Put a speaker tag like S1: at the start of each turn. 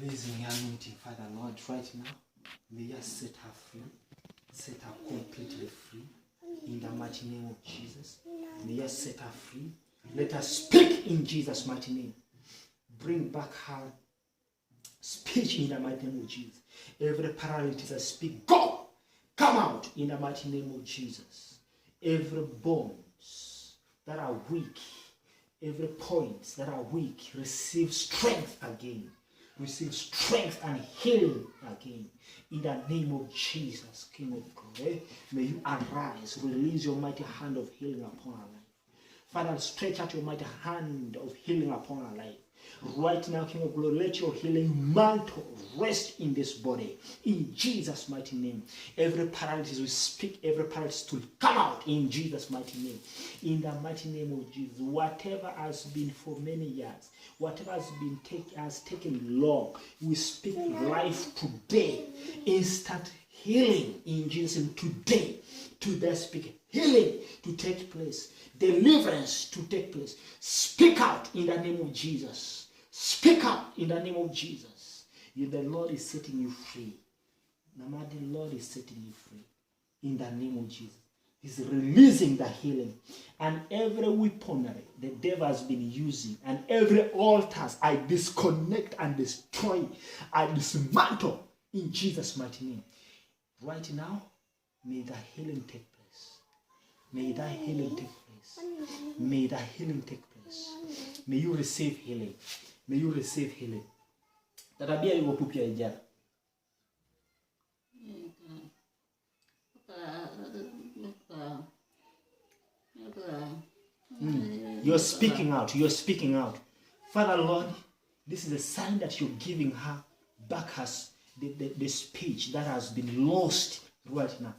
S1: Releasing your anointing, Father Lord, right now. May you set her free. Set her completely free. In the mighty name of Jesus. May you set her free. Let her speak in Jesus' mighty name. Bring back her speech in the mighty name of Jesus. Every paralysis that speak, go! Come out in the mighty name of Jesus. Every bones that are weak, every points that are weak, receive strength again. Receive strength and healing again. In the name of Jesus, King of glory, may you arise, release your mighty hand of healing upon our life. Father, stretch out your mighty hand of healing upon our life. Right now, King of glory, let your healing mantle rest in this body. In Jesus' mighty name. Every paralysis, we speak every paralysis to come out in Jesus' mighty name. In the mighty name of Jesus. Whatever has been for many years, whatever has taken long, we speak life today. Instant healing in Jesus' name today. Today speak healing to take place. Deliverance to take place. Speak out in the name of Jesus. Speak out in the name of Jesus. The Lord is setting you free. The Lord is setting you free. In the name of Jesus. He's releasing the healing. And every weaponry the devil has been using, and every altars I disconnect and destroy, I dismantle in Jesus' mighty name. Right now, may the healing take place. May the healing take place. May the healing take place. May you receive healing. May you receive healing. Tatabia yuko pupia ijara. You're speaking out. You're speaking out. Father Lord, this is a sign that you're giving her back the speech that has been lost right now.